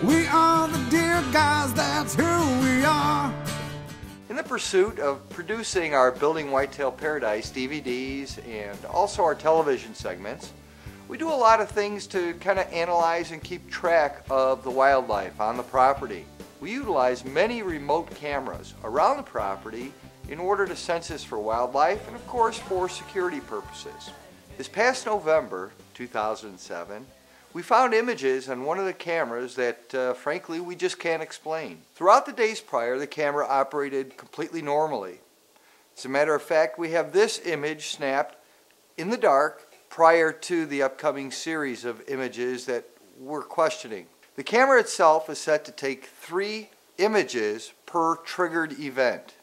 We are the Deer Guys, that's who we are. In the pursuit of producing our Building Whitetail Paradise DVDs and also our television segments, we do a lot of things to kind of analyze and keep track of the wildlife on the property. We utilize many remote cameras around the property in order to census for wildlife and of course for security purposes. This past November 2007, we found images on one of the cameras that frankly we just can't explain. Throughout the days prior, the camera operated completely normally. As a matter of fact, we have this image snapped in the dark prior to the upcoming series of images that we're questioning. The camera itself is set to take 3 images per triggered event.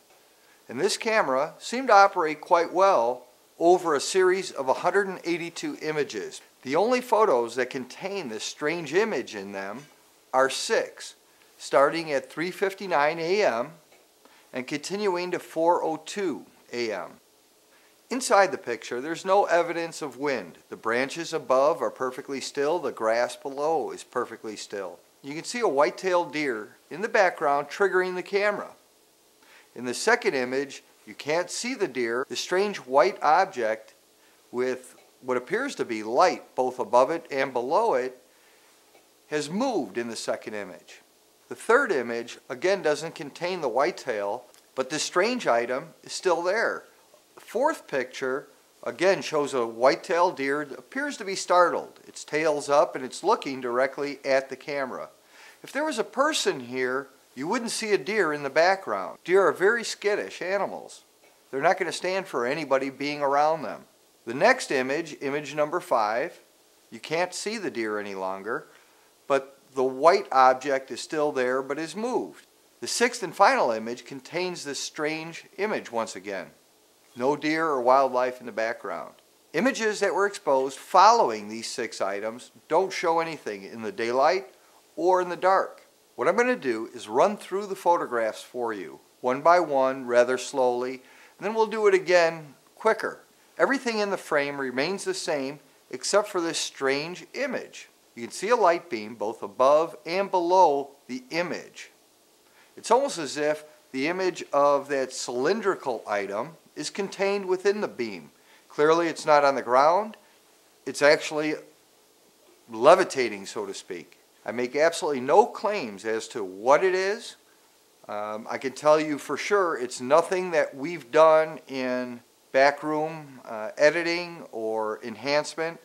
And this camera seemed to operate quite well over a series of 182 images. The only photos that contain this strange image in them are 6, starting at 3:59 a.m. and continuing to 4:02 a.m. Inside the picture, there's no evidence of wind. The branches above are perfectly still, the grass below is perfectly still. You can see a white-tailed deer in the background triggering the camera. In the second image, you can't see the deer. The strange white object with what appears to be light both above it and below it has moved in the second image. The third image again doesn't contain the whitetail, but this strange item is still there. The fourth picture again shows a white-tailed deer that appears to be startled. Its tail's up and it's looking directly at the camera. If there was a person here, you wouldn't see a deer in the background. Deer are very skittish animals. They're not going to stand for anybody being around them. The next image, image number 5, you can't see the deer any longer, but the white object is still there but is moved. The sixth and final image contains this strange image once again. No deer or wildlife in the background. Images that were exposed following these 6 items don't show anything in the daylight or in the dark. What I'm going to do is run through the photographs for you, one by one, rather slowly, and then we'll do it again quicker. Everything in the frame remains the same except for this strange image. You can see a light beam both above and below the image. It's almost as if the image of that cylindrical item is contained within the beam. Clearly it's not on the ground. It's actually levitating, so to speak. I make absolutely no claims as to what it is. I can tell you for sure it's nothing that we've done in backroom editing or enhancement.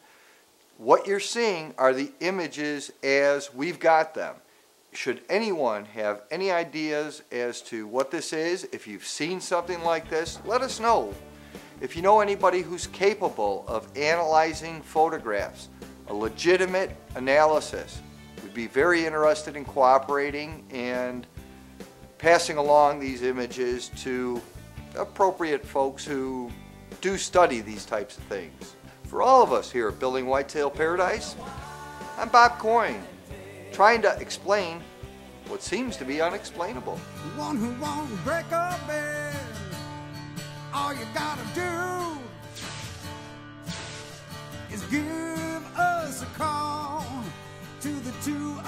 What you're seeing are the images as we've got them. Should anyone have any ideas as to what this is, if you've seen something like this, let us know. If you know anybody who's capable of analyzing photographs, a legitimate analysis, we'd be very interested in cooperating and passing along these images to appropriate folks who do study these types of things. For all of us here at Building Whitetail Paradise, I'm Bob Coyne, trying to explain what seems to be unexplainable. One who won't break a bed, all you gotta do is give us a call to the 2